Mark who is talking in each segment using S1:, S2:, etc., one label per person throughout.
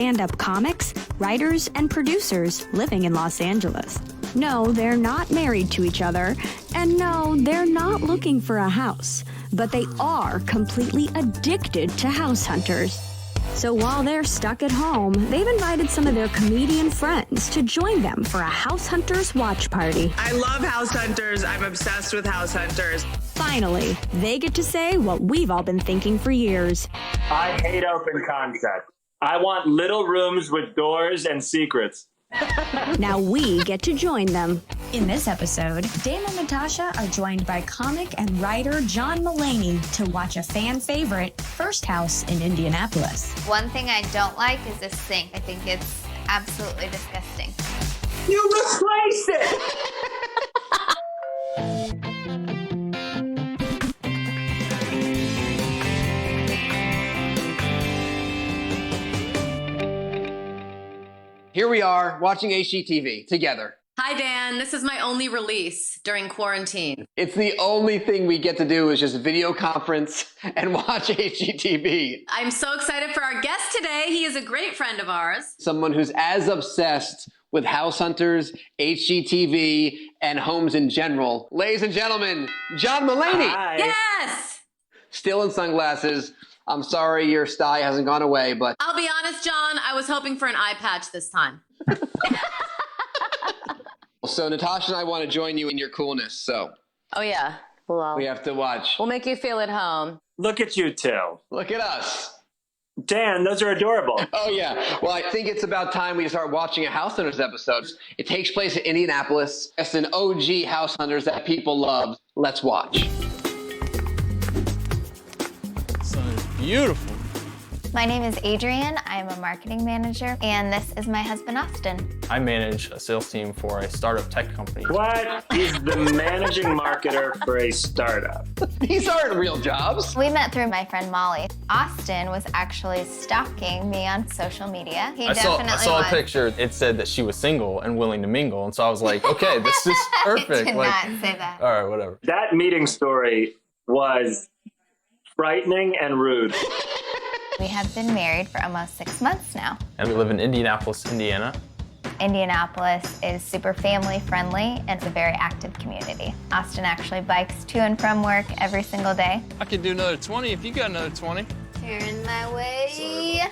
S1: stand-up comics, writers, and producers living in Los Angeles. No, they're not married to each other, and no, they're not looking for a house, but they are completely addicted to house hunters. So while they're stuck at home, they've invited some of their comedian friends to join them for a House Hunters watch party.
S2: I love House Hunters. I'm obsessed with House Hunters.
S1: Finally, they get to say what we've all been thinking for years.
S3: I hate open concept. I want little rooms with doors and secrets.
S1: Now we get to join them.
S4: In this episode, Dame and Natasha are joined by comic and writer John Mulaney to watch a fan favorite, First House in Indianapolis.
S5: One thing I don't like is this sink. I think it's absolutely disgusting.
S3: You replace it!
S6: Here we are watching HGTV together.
S7: Hi, Dan. This is my only release during quarantine.
S6: It's the only thing we get to do is just video conference and watch HGTV.
S7: I'm so excited for our guest today. He is a great friend of ours.
S6: Someone who's as obsessed with House Hunters, HGTV, and homes in general. Ladies and gentlemen, John Mulaney.
S3: Hi.
S7: Yes!
S6: Still in sunglasses. I'm sorry your sty hasn't gone away, but...
S7: I'll be honest, John, I was hoping for an eye patch this time.
S6: So Natasha and I want to join you in your coolness, so...
S7: Oh, yeah. Well,
S6: we have to watch.
S7: we'll make you feel at home.
S3: Look at you two.
S6: Look at us.
S3: Dan, those are adorable.
S6: Oh, yeah. Well, I think it's about time we start watching a House Hunters episode. It takes place in Indianapolis. It's an OG House Hunters that people love. Let's watch.
S8: Beautiful.
S5: My name is Adrienne. I'm a marketing manager, and this is my husband, Austin.
S8: I manage a sales team for a startup tech company.
S3: What is the managing marketer for a startup?
S6: These aren't real jobs.
S5: We met through my friend Molly. Austin was actually stalking me on social media. He
S8: I saw
S5: was.
S8: a picture. It said that she was single and willing to mingle, and so I was like, okay, this is perfect.
S5: I did not say that.
S8: All right, whatever.
S3: That meeting story was frightening and rude.
S5: We have been married for almost 6 months now.
S8: And we live in Indianapolis, Indiana.
S5: Indianapolis is super family friendly and it's a very active community. Austin actually bikes to and from work every single day.
S8: I could do another 20 if you got another 20.
S5: You're in my way.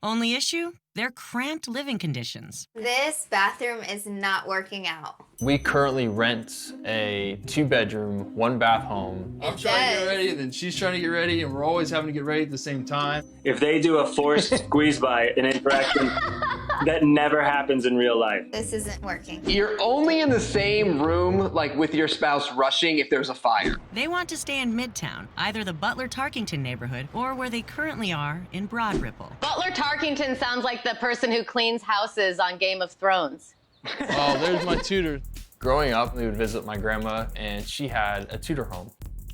S9: Only issue? They're cramped living conditions.
S5: This bathroom is not working out.
S8: We currently rent a 2-bedroom, 1-bath home.
S10: I'm trying to get ready, and then she's trying to get ready, and we're always having to get ready at the same time.
S3: If they do a forced squeeze by, an interaction that never happens in real life.
S5: This isn't working.
S6: You're only in the same room, like with your spouse rushing if there's a fire.
S9: They want to stay in Midtown, either the Butler-Tarkington neighborhood or where they currently are in Broad Ripple.
S7: Butler-Tarkington sounds like the person who cleans houses on Game of Thrones.
S8: Oh, there's my tutor. Growing up, we would visit my grandma, and she had a Tudor home.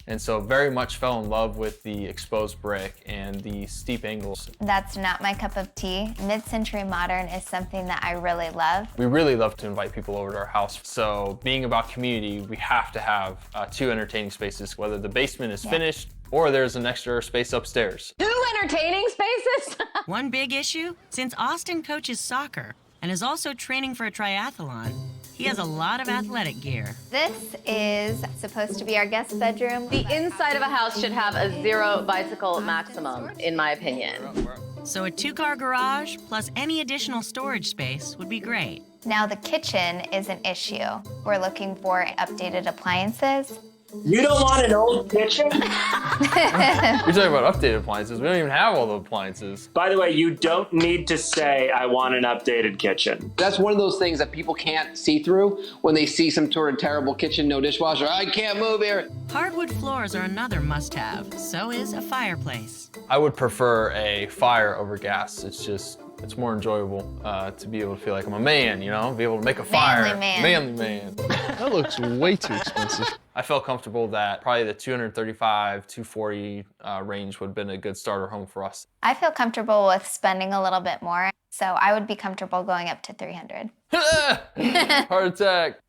S8: And so very much fell in love with the exposed brick and the steep angles.
S5: That's not my cup of tea. Mid-century modern is something that I really love.
S8: We really love to invite people over to our house. So being about community, we have to have 2 entertaining spaces, whether the basement is finished or there's an extra space upstairs.
S7: 2 entertaining spaces?
S9: One big issue? Since Austin coaches soccer and is also training for a triathlon, he has a lot of athletic gear.
S5: This is supposed to be our guest bedroom.
S7: The inside of a house should have a 0 bicycle maximum, in my opinion.
S9: So a 2-car garage plus any additional storage space would be great.
S5: Now the kitchen is an issue. We're looking for updated appliances.
S3: You don't want an old kitchen?
S8: You're talking about updated appliances. We don't even have all the appliances.
S3: By the way, you don't need to say, I want an updated kitchen.
S6: That's one of those things that people can't see through when they see some sort of terrible kitchen, no dishwasher. I can't move here.
S9: Hardwood floors are another must-have. So is a fireplace.
S8: I would prefer a fire over gas. It's more enjoyable to be able to feel like I'm a man, you know? Be able to make a fire.
S5: Manly man.
S8: Manly man.
S10: That looks way too expensive.
S8: I felt comfortable that probably the 235, 240 range would have been a good starter home for us.
S5: I feel comfortable with spending a little bit more, so I would be comfortable going up to 300.
S8: Heart attack.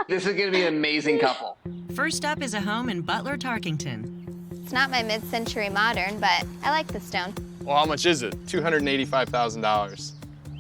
S6: This is gonna be an amazing couple.
S9: First up is a home in Butler-Tarkington.
S5: It's not my mid-century modern, but I like the stone.
S8: Well, how much is it? $285,000.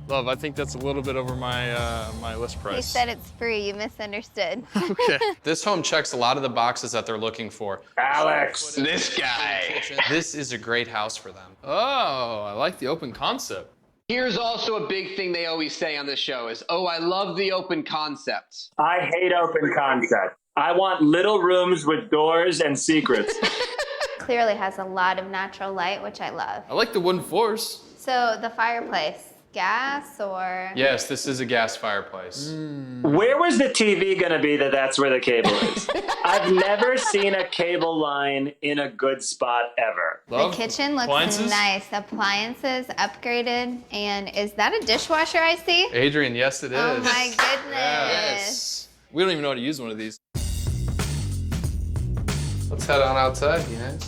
S8: Love, I think that's a little bit over my my list price.
S5: He said it's free. You misunderstood.
S8: Okay. This home checks a lot of the boxes that they're looking for.
S3: Alex.
S6: This guy.
S8: This is a great house for them. Oh, I like the open concept.
S6: Here's also a big thing they always say on this show is, oh, I love the open concept.
S3: I hate open concept. I want little rooms with doors and secrets.
S5: Clearly has a lot of natural light, which I love.
S8: I like the wooden floors.
S5: So the fireplace, gas or?
S8: Yes, this is a gas fireplace.
S3: Where was the TV going to be that's where the cable is? I've never seen a cable line in a good spot ever.
S5: The kitchen looks nice. Appliances upgraded. And is that a dishwasher I see?
S8: Adrian, yes it is.
S5: Oh my goodness.
S8: Yes. We don't even know how to use one of these. Let's head on outside, you guys.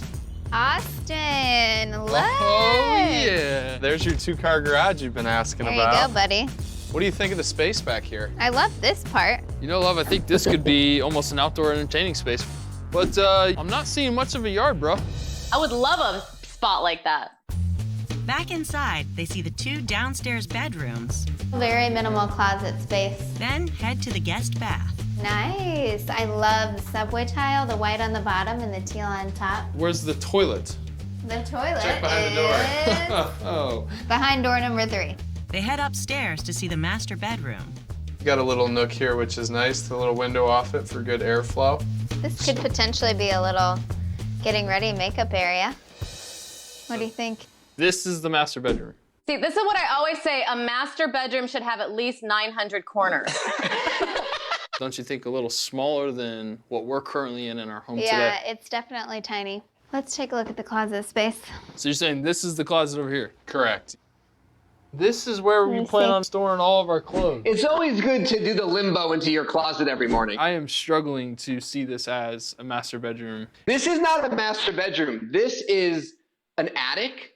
S5: Austin, look.
S8: Oh yeah. There's your 2-car garage you've been asking about.
S5: There you go, buddy.
S8: What do you think of the space back here?
S5: I love this part.
S8: You know, love, I think this could be almost an outdoor entertaining space. But I'm not seeing much of a yard, bro.
S7: I would love a spot like that.
S9: Back inside, they see the 2 downstairs bedrooms.
S5: Very minimal closet space.
S9: Then head to the guest bath.
S5: Nice. I love the subway tile, the white on the bottom and the teal on top.
S8: Where's the toilet?
S5: The toilet
S8: Check behind the door. Oh.
S5: Behind door number 3.
S9: They head upstairs to see the master bedroom.
S8: Got a little nook here, which is nice. The little window off it for good airflow.
S5: This could potentially be a little getting ready makeup area. What do you think?
S8: This is the master bedroom.
S7: See, this is what I always say. A master bedroom should have at least 900 corners.
S8: Don't you think a little smaller than what we're currently in our home today?
S5: Yeah, it's definitely tiny. Let's take a look at the closet space.
S8: So you're saying this is the closet over here? Correct. This is where we plan on storing all of our clothes.
S6: It's always good to do the limbo into your closet every morning.
S8: I am struggling to see this as a master bedroom.
S6: This is not a master bedroom. This is an attic.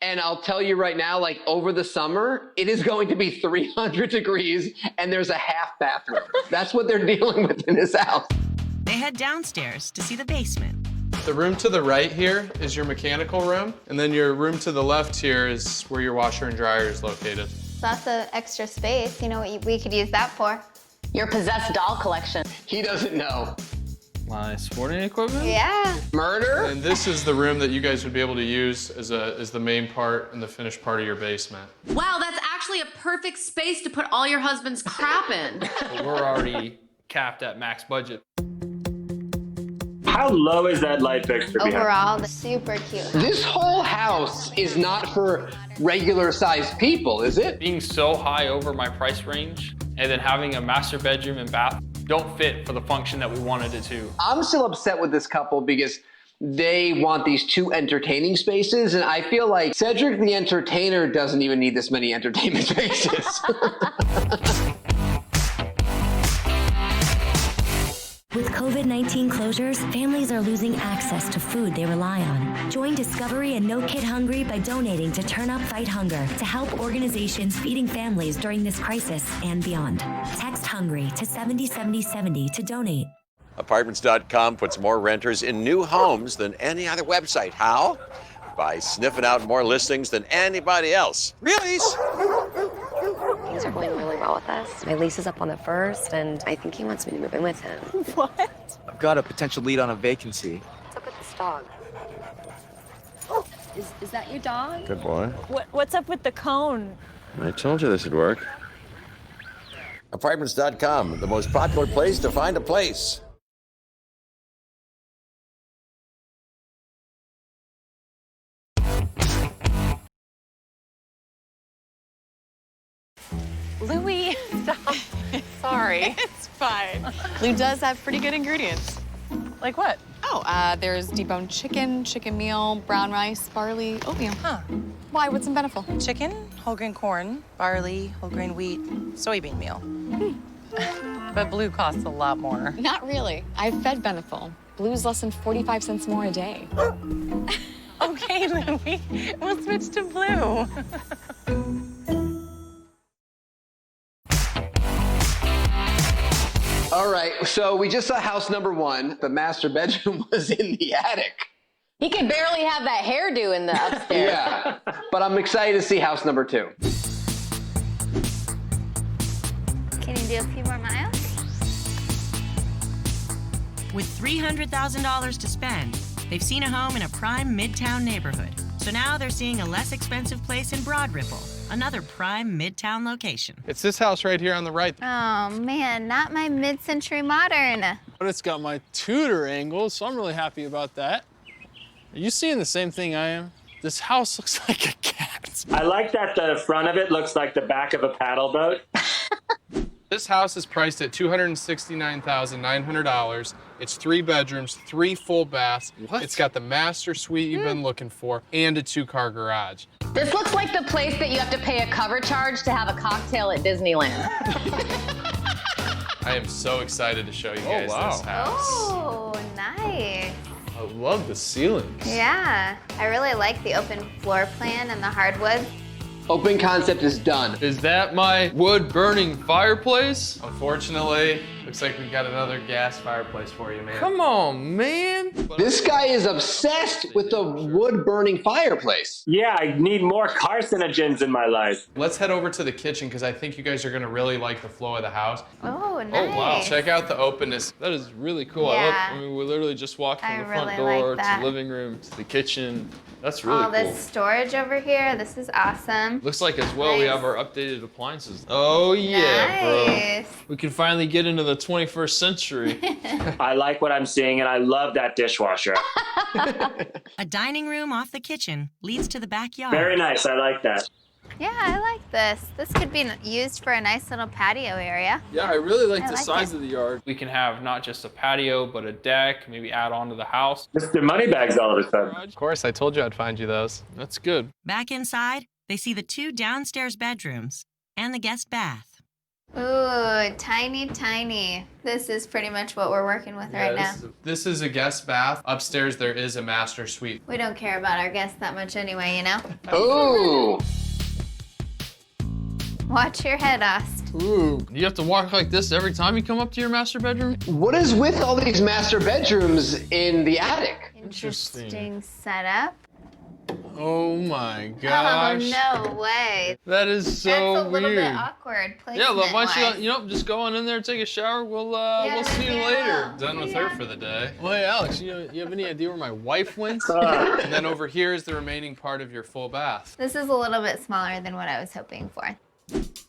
S6: And I'll tell you right now, like over the summer, it is going to be 300 degrees and there's a half bathroom. That's what they're dealing with in this house.
S9: They head downstairs to see the basement.
S8: The room to the right here is your mechanical room. And then your room to the left here is where your washer and dryer is located.
S5: Lots of extra space. You know what we could use that for?
S7: Your possessed doll collection.
S6: He doesn't know.
S8: My sporting equipment?
S5: Yeah.
S6: Murder?
S8: And this is the room that you guys would be able to use as the main part and the finished part of your basement.
S11: Wow, that's actually a perfect space to put all your husband's crap in.
S8: But we're already capped at max budget.
S3: How low is that light fixture behind?
S5: Overall, super cute.
S6: This whole house is not for regular sized people, is it?
S8: Being so high over my price range and then having a master bedroom and bath don't fit for the function that we wanted it to.
S6: I'm still upset with this couple because they want these 2 entertaining spaces, and I feel like Cedric the entertainer doesn't even need this many entertainment spaces.
S12: With COVID-19 closures, families are losing access to food they rely on. Join Discovery and No Kid Hungry by donating to Turn Up Fight Hunger to help organizations feeding families during this crisis and beyond. Text HUNGRY to 707070 to donate.
S13: Apartments.com puts more renters in new homes than any other website. How? By sniffing out more listings than anybody else. Really?
S14: Things are going really well with us. My lease is up on the 1st, and I think he wants me to move in with him.
S15: What? I've got a potential lead on a vacancy.
S14: What's up with this dog? Is that your dog?
S13: Good boy.
S16: What's up with the cone?
S13: I told you this would work. Apartments.com, the most popular place to find a place.
S17: Louie, stop. Sorry. It's fine. Lou does have pretty good ingredients. Like what? Oh, there's deboned chicken, chicken meal, brown rice, barley, oatmeal. Huh. Why? What's in Beneful?
S18: Chicken, whole grain corn, barley, whole grain wheat, soybean meal. But Blue costs a lot more.
S17: Not really. I've fed Beneful. Blue's less than 45 cents more a day.
S18: Okay, Louie, we'll switch to Blue.
S6: All right, so we just saw house number 1. The master bedroom was in the attic.
S7: He can barely have that hairdo in the upstairs.
S6: Yeah, but I'm excited to see house number 2.
S5: Can you do a few more miles?
S9: With $300,000 to spend, they've seen a home in a prime midtown neighborhood. So now they're seeing a less expensive place in Broad Ripple, another prime midtown location.
S8: It's this house right here on the right.
S5: Oh man, not my mid-century modern.
S10: But it's got my Tudor angle, so I'm really happy about that. Are you seeing the same thing I am? This house looks like a cat.
S3: I like that the front of it looks like the back of a paddle boat.
S8: This house is priced at $269,900. It's 3 bedrooms, 3 full baths.
S10: What?
S8: It's got the master suite you've been looking for and a 2-car garage.
S7: This looks like the place that you have to pay a cover charge to have a cocktail at Disneyland.
S8: I am so excited to show you guys this house.
S5: Oh, nice.
S8: I love the ceilings.
S5: Yeah, I really like the open floor plan and the hardwood.
S6: Open concept is done.
S8: Is that my wood-burning fireplace? Unfortunately, looks like we've got another gas fireplace for you, man. Come on, man.
S6: This guy is obsessed with the wood-burning fireplace.
S3: Yeah, I need more carcinogens in my life.
S8: Let's head over to the kitchen because I think you guys are gonna really like the flow of the house.
S5: Oh, nice.
S8: Oh, wow. Check out the openness. That is really cool.
S5: Yeah.
S8: I mean, we literally just walked from the front
S5: really
S8: door
S5: like
S8: to the living room to the kitchen. That's really
S5: All
S8: cool.
S5: this storage over here. This is awesome.
S8: Looks like as well we have our updated appliances. Oh yeah,
S5: Nice.
S8: bro. We can finally get into the 21st century.
S3: I like what I'm seeing, and I love that dishwasher.
S9: A dining room off the kitchen leads to the backyard.
S3: Very nice. I like that.
S5: Yeah, I like this. This could be used for a nice little patio area.
S8: Yeah, I really like
S5: I
S8: the
S5: like
S8: size
S5: it.
S8: of the yard. We can have not just a patio, but a deck, maybe add on to the house.
S3: Mr. Moneybags all of a sudden.
S8: Of course, I told you I'd find you those. That's good.
S9: Back inside, they see the 2 downstairs bedrooms and the guest bath.
S5: Ooh, tiny, tiny. This is pretty much what we're working with right now.
S8: This is a guest bath. Upstairs, there is a master suite.
S5: We don't care about our guests that much anyway, you know?
S6: Ooh.
S5: Watch your head, Ost.
S8: Ooh. You have to walk like this every time you come up to your master bedroom?
S6: What is with all these master bedrooms in the attic?
S5: Interesting setup.
S8: Oh my gosh.
S5: Oh, no way.
S8: That is so
S5: That's a little
S8: weird.
S5: bit awkward placement.
S8: Yeah, well, why don't you, just go on in there, take a shower. We'll see you later. Done with her for the day. Well, hey, Alex, you have any idea where my wife went? And then over here is the remaining part of your full bath.
S5: This is a little bit smaller than what I was hoping for.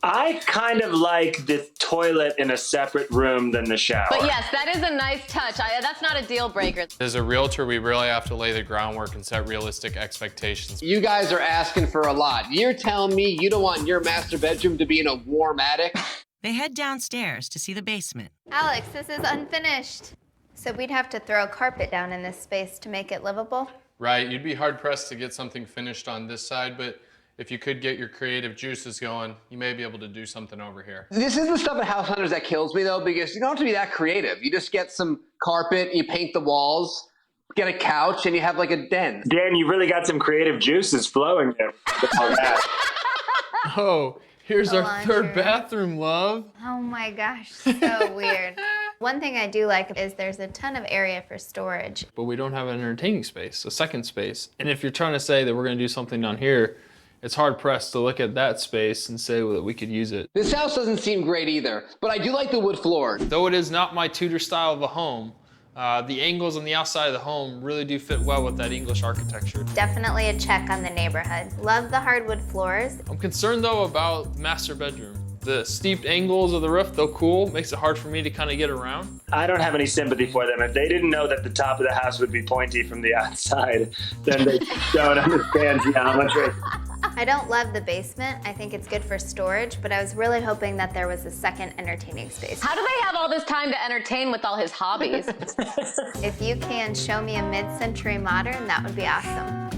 S3: I kind of like the toilet in a separate room than the shower.
S7: But yes, that is a nice touch. That's not a deal breaker.
S8: As a realtor, we really have to lay the groundwork and set realistic expectations.
S6: You guys are asking for a lot. You're telling me you don't want your master bedroom to be in a warm attic?
S9: They head downstairs to see the basement.
S5: Alex, this is unfinished. So we'd have to throw a carpet down in this space to make it livable?
S8: Right, you'd be hard pressed to get something finished on this side, but if you could get your creative juices going, you may be able to do something over here.
S6: This is the stuff at House Hunters that kills me, though, because you don't have to be that creative. You just get some carpet, you paint the walls, get a couch, and you have like a den.
S3: Dan, you really got some creative juices flowing there.
S8: Oh, here's our third bathroom, love.
S5: Oh my gosh, so weird. One thing I do like is there's a ton of area for storage.
S8: But we don't have an entertaining space, a second space. And if you're trying to say that we're gonna do something down here, it's hard pressed to look at that space and say that we could use it.
S6: This house doesn't seem great either, but I do like the wood floor.
S8: Though it is not my Tudor style of a home, the angles on the outside of the home really do fit well with that English architecture.
S5: Definitely a check on the neighborhood. Love the hardwood floors.
S8: I'm concerned though about master bedroom. The steep angles of the roof, though cool, makes it hard for me to kind of get around.
S3: I don't have any sympathy for them. If they didn't know that the top of the house would be pointy from the outside, then they don't understand geometry.
S5: I don't love the basement. I think it's good for storage, but I was really hoping that there was a second entertaining space.
S7: How do they have all this time to entertain with all his hobbies?
S5: If you can show me a mid-century modern, that would be awesome.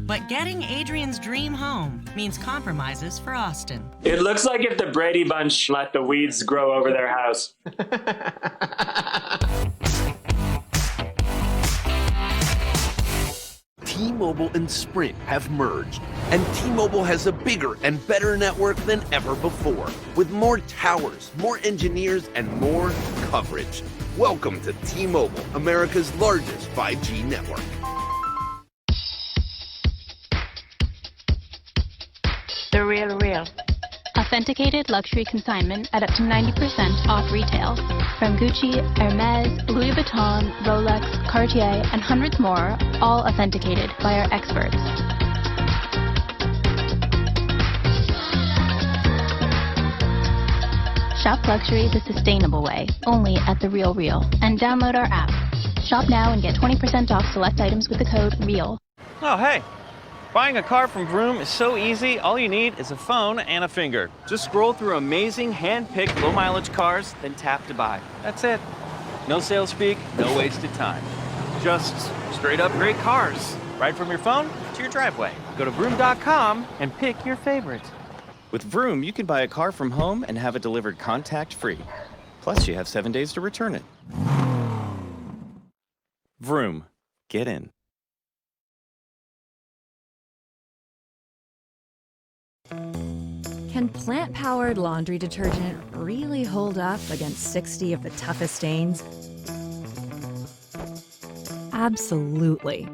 S9: But getting Adrian's dream home means compromises for Austin.
S3: It looks like if the Brady Bunch let the weeds grow over their house.
S19: T-Mobile and Sprint have merged, and T-Mobile has a bigger and better network than ever before, with more towers, more engineers, and more coverage. Welcome to T-Mobile, America's largest 5G network.
S20: The Real. Authenticated luxury consignment at up to 90% off retail. From Gucci, Hermes, Louis Vuitton, Rolex, Cartier, and hundreds more, all authenticated by our experts. Shop luxury the sustainable way, only at The Real. And download our app. Shop now and get 20% off select items with the code REAL.
S21: Oh, hey. Buying a car from Vroom is so easy, all you need is a phone and a finger. Just scroll through amazing hand-picked low-mileage cars, then tap to buy. That's it. No sales speak, no wasted time. Just straight-up great cars, right from your phone to your driveway. Go to Vroom.com and pick your favorite. With Vroom, you can buy a car from home and have it delivered contact-free. Plus, you have 7 days to return it. Vroom. Get in.
S22: Can plant-powered laundry detergent really hold up against 60 of the toughest stains? Absolutely.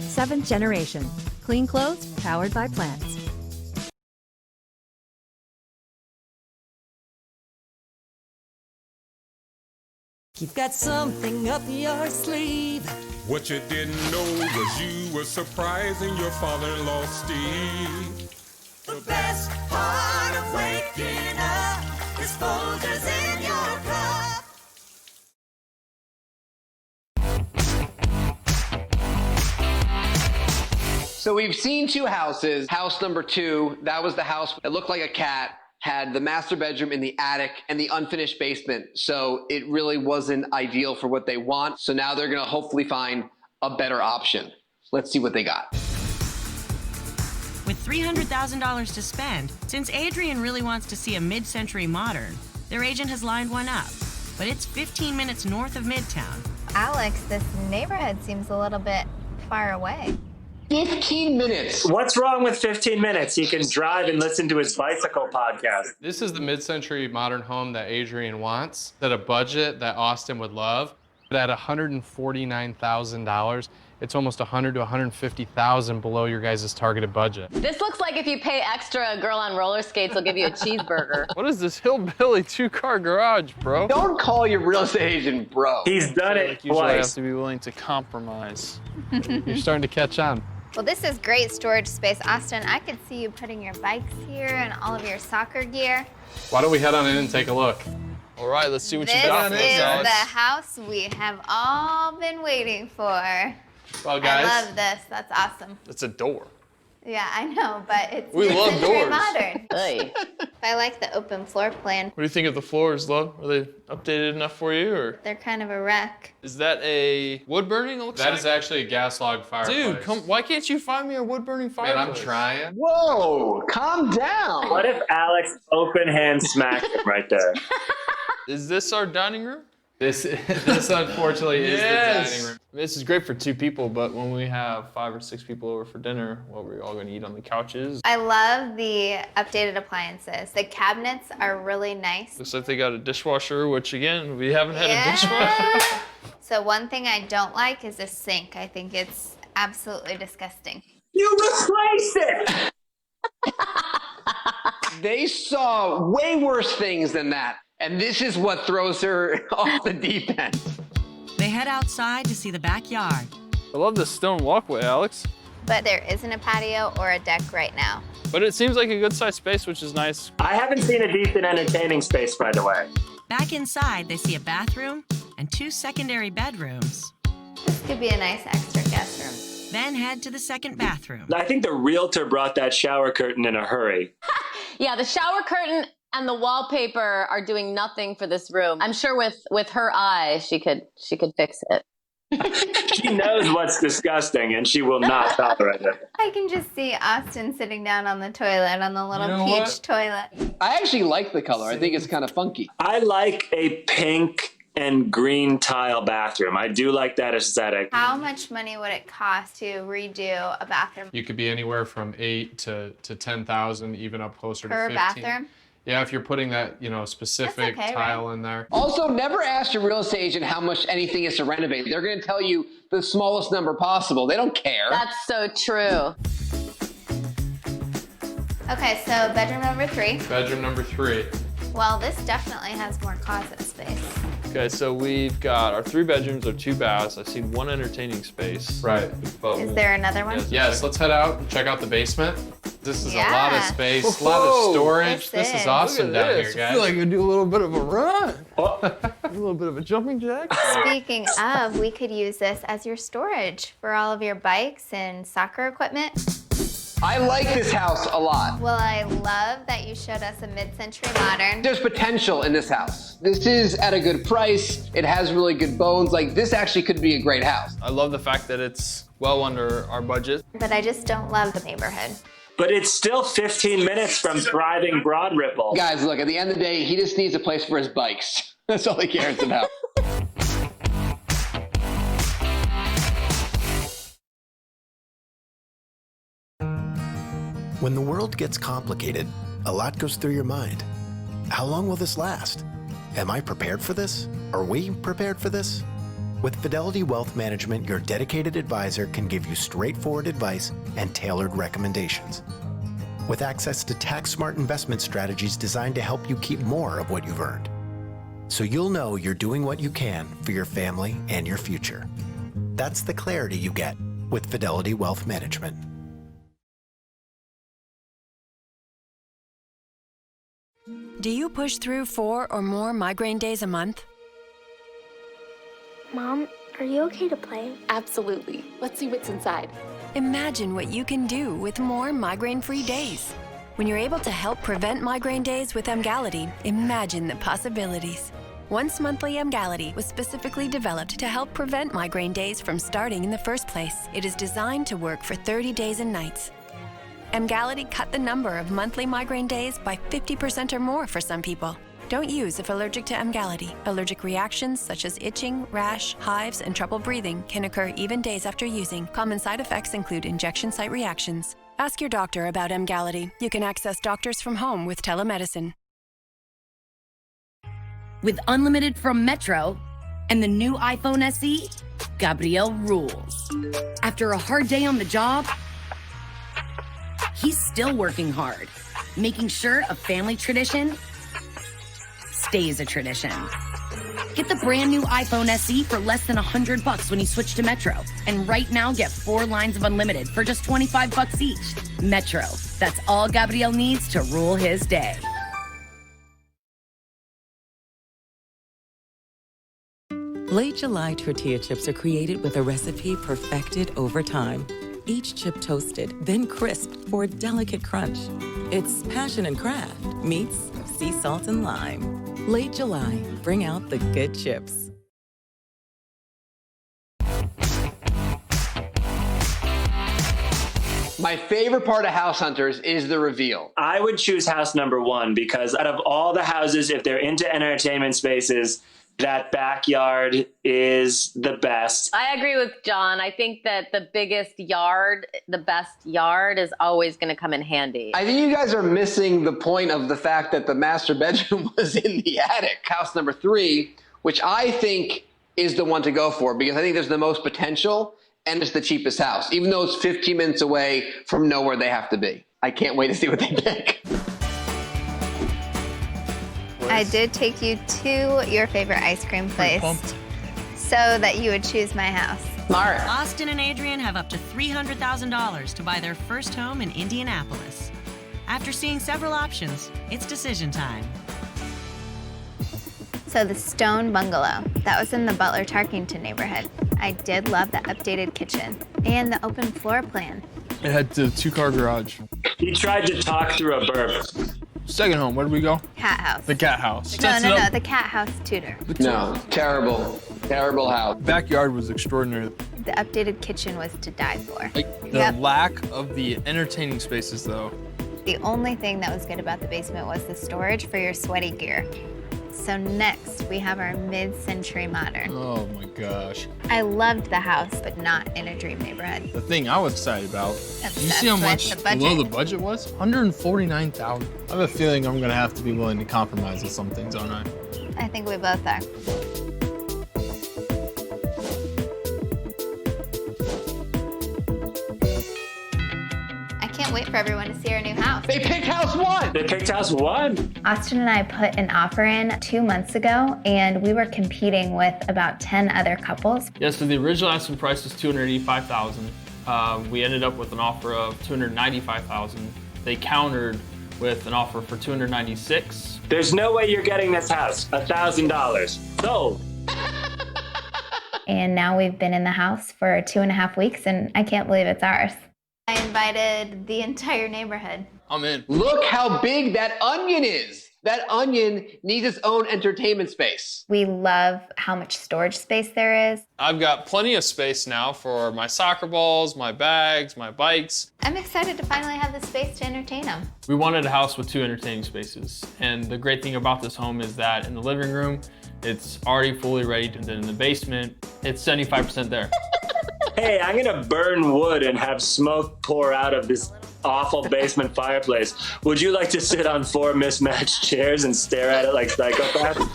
S22: 7th generation. Clean clothes powered by plants.
S23: You've got something up your sleeve.
S24: What you didn't know was you were surprising your father-in-law, Steve.
S23: The best part of waking up is Folgers in your cup.
S6: So we've seen two houses. House number 2, that was the house that looked like a cat, had the master bedroom in the attic and the unfinished basement. So it really wasn't ideal for what they want. So now they're gonna hopefully find a better option. Let's see what they got.
S9: With $300,000 to spend, since Adrian really wants to see a mid-century modern, their agent has lined one up. But it's 15 minutes north of Midtown.
S5: Alex, this neighborhood seems a little bit far away.
S6: 15 minutes.
S3: What's wrong with 15 minutes? He can drive and listen to his bicycle podcast.
S8: This is the mid-century modern home that Adrian wants, at a budget that Austin would love. But at $149,000, it's almost $100,000 to $150,000 below your guys' targeted budget.
S7: This looks like if you pay extra, a girl on roller skates will give you a cheeseburger.
S10: What is this hillbilly 2-car garage, bro?
S6: Don't call your real estate agent bro.
S3: He's done it
S10: Like, usually I have
S3: twice.
S10: to be willing to compromise.
S8: You're starting to catch on.
S5: Well, this is great storage space. Austin, I could see you putting your bikes here and all of your soccer gear.
S8: Why don't we head on in and take a look?
S10: All right, let's see what
S5: This
S10: you got for us,
S5: is
S10: Alex.
S5: the house we have all been waiting for.
S8: Well, guys.
S5: I love this. That's awesome.
S10: It's a door.
S5: Yeah, I know, but it's
S10: We love
S5: mid-century
S10: doors.
S5: modern. I like the open floor plan.
S10: What do you think of the floors, love? Are they updated enough for you, or?
S5: They're kind of a wreck.
S10: Is that a wood burning? It looks
S8: That
S10: like?
S8: is actually a gas log fireplace.
S10: Dude, why can't you find me a wood burning fireplace?
S8: Man, I'm trying.
S6: Whoa, calm down.
S3: What if Alex open hand smacked him right there?
S10: Is this our dining room?
S8: This unfortunately is the dining room.
S10: This is great for 2 people, but when we have 5 or 6 people over for dinner, what we're all gonna eat on the couches.
S5: I love the updated appliances. The cabinets are really nice.
S10: Looks like they got a dishwasher, which again, we haven't had a dishwasher.
S5: So one thing I don't like is a sink. I think it's absolutely disgusting.
S3: You replaced it!
S6: They saw way worse things than that. And this is what throws her off the deep end.
S9: They head outside to see the backyard.
S10: I love this stone walkway, Alex.
S5: But there isn't a patio or a deck right now.
S10: But it seems like a good sized space, which is nice.
S3: I haven't seen a decent entertaining space, by the way.
S9: Back inside, they see a bathroom and 2 secondary bedrooms.
S5: This could be a nice extra guest room.
S9: Then head to the second bathroom.
S3: I think the realtor brought that shower curtain in a hurry.
S7: Yeah, the shower curtain and the wallpaper are doing nothing for this room. I'm sure with her eye, she could fix it.
S3: She knows what's disgusting, and she will not tolerate it.
S5: I can just see Austin sitting down on the toilet, on the little peach toilet.
S6: I actually like the color. I think it's kind of funky.
S3: I like a pink and green tile bathroom. I do like that aesthetic.
S5: How much money would it cost to redo a bathroom?
S8: You could be anywhere from 8 to 10,000, even up closer to 15.
S5: Per bathroom?
S8: Yeah, if you're putting that, specific
S5: okay,
S8: tile in there.
S6: Also, never ask your real estate agent how much anything is to renovate. They're going to tell you the smallest number possible. They don't care.
S7: That's so true.
S5: Okay, so bedroom number 3.
S8: Bedroom number 3.
S5: Well, this definitely has more closet space.
S8: Okay, so we've got our 3 bedrooms, our 2 baths. I've seen 1 entertaining space. Right.
S5: Is there another one?
S8: Yes, let's head out and check out the basement. This is a lot of
S5: Yeah.
S8: space, a lot of storage. This is awesome
S10: Look at
S8: down
S10: this.
S8: here, guys.
S10: I feel like we do a little bit of a run. A little bit of a jumping jack.
S5: Speaking of, we could use this as your storage for all of your bikes and soccer equipment.
S6: I like this house a lot.
S5: Well, I love that you showed us a mid-century modern.
S6: There's potential in this house. This is at a good price. It has really good bones. Like, this actually could be a great house.
S8: I love the fact that it's well under our budget.
S5: But I just don't love the neighborhood.
S3: But it's still 15 minutes from thriving Broad Ripple.
S6: Guys, look, at the end of the day, he just needs a place for his bikes. That's all he cares about.
S1: When the world gets complicated, a lot goes through your mind. How long will this last? Am I prepared for this? Are we prepared for this? With Fidelity Wealth Management, your dedicated advisor can give you straightforward advice and tailored recommendations. With access to tax-smart investment strategies designed to help you keep more of what you've earned. So you'll know you're doing what you can for your family and your future. That's the clarity you get with Fidelity Wealth Management.
S2: Do you push through 4 or more migraine days a month?
S4: Mom, are you okay to play?
S2: Absolutely. Let's see what's inside. Imagine what you can do with more migraine-free days. When you're able to help prevent migraine days with Emgality, imagine the possibilities. Once monthly Emgality was specifically developed to help prevent migraine days from starting in the first place. It is designed to work for 30 days and nights. Emgality cut the number of monthly migraine days by 50% or more for some people. Don't use if allergic to Emgality. Allergic reactions such as itching, rash, hives, and trouble breathing can occur even days after using. Common side effects include injection site reactions. Ask your doctor about Emgality. You can access doctors from home with telemedicine.
S11: With unlimited from Metro and the new iPhone SE, Gabriel rules. After a hard day on the job, he's still working hard, making sure a family tradition stays a tradition. Get the brand new iPhone SE for less than $100 when you switch to Metro. And right now, get 4 lines of unlimited for just $25 each. Metro, that's all Gabriel needs to rule his day.
S25: Late July tortilla chips are created with a recipe perfected over time. Each chip toasted, then crisped for a delicate crunch. It's passion and craft meets sea salt and lime. Late July, bring out the good chips.
S6: My favorite part of House Hunters is the reveal.
S3: I would choose house number 1 because out of all the houses, if they're into entertainment spaces, that backyard is the best.
S7: I agree with John. I think that the biggest yard, the best yard is always going to come in handy.
S6: I think you guys are missing the point of the fact that the master bedroom was in the attic. House number 3, which I think is the one to go for because I think there's the most potential and it's the cheapest house, even though it's 15 minutes away from nowhere they have to be. I can't wait to see what they pick.
S5: I did take you to your favorite ice cream place so that you would choose my house.
S7: Smart.
S9: Austin and Adrian have up to $300,000 to buy their first home in Indianapolis. After seeing several options, it's decision time.
S5: So the stone bungalow, that was in the Butler-Tarkington neighborhood. I did love the updated kitchen and the open floor plan.
S10: It had the 2-car garage.
S3: He tried to talk through a burp.
S10: Second home, where did we go?
S5: Cat house.
S10: The cat house.
S5: No, the cat house Tudor.
S6: No, terrible, terrible house.
S10: Backyard was extraordinary.
S5: The updated kitchen was to die for.
S10: The lack of the entertaining spaces, though.
S5: The only thing that was good about the basement was the storage for your sweaty gear. So next, we have our mid-century modern.
S10: Oh my gosh.
S5: I loved the house, but not in a dream neighborhood.
S10: The thing I was excited about,
S5: Obsessed
S10: you see how
S5: with
S10: much
S5: the budget.
S10: below the budget was? $149,000. I have a feeling I'm gonna have to be willing to compromise with some things, aren't I?
S5: I think we both are. I can't wait for everyone to see our new house.
S6: They picked house 1.
S3: They picked house 1.
S5: Austin and I put an offer in 2 months ago, and we were competing with about 10 other couples.
S10: Yeah, so the original asking price was $285,000. We ended up with an offer of $295,000. They countered with an offer for $296,000.
S3: There's no way you're getting this house. $1,000. Sold.
S5: And now we've been in the house for 2.5 weeks, and I can't believe it's ours. I invited the entire neighborhood.
S10: I'm in.
S6: Look how big that onion is. That onion needs its own entertainment space.
S5: We love how much storage space there is.
S10: I've got plenty of space now for my soccer balls, my bags, my bikes.
S5: I'm excited to finally have the space to entertain them.
S10: We wanted a house with 2 entertaining spaces. And the great thing about this home is that in the living room, it's already fully ready. And then in the basement, it's 75% there.
S3: Hey, I'm gonna burn wood and have smoke pour out of this awful basement fireplace. Would you like to sit on 4 mismatched chairs and stare at it like psychopaths?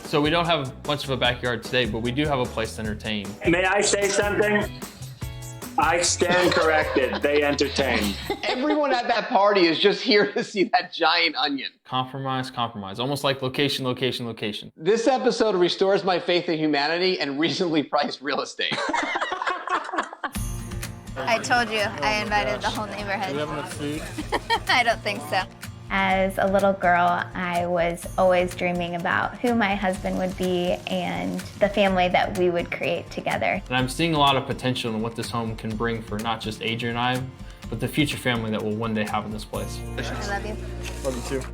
S10: So we don't have much of a backyard today, but we do have a place to entertain.
S3: May I say something? I stand corrected. They entertained.
S6: Everyone at that party is just here to see that giant onion.
S10: Compromise, compromise. Almost like location, location, location.
S6: This episode restores my faith in humanity and reasonably priced real estate.
S5: I told you, I invited the whole neighborhood.
S10: Do we have enough food?
S5: I don't think so. As a little girl, I was always dreaming about who my husband would be and the family that we would create together.
S10: And I'm seeing a lot of potential in what this home can bring for not just Adrian and I, but the future family that we'll one day have in this place.
S5: I love you.
S10: Love you too.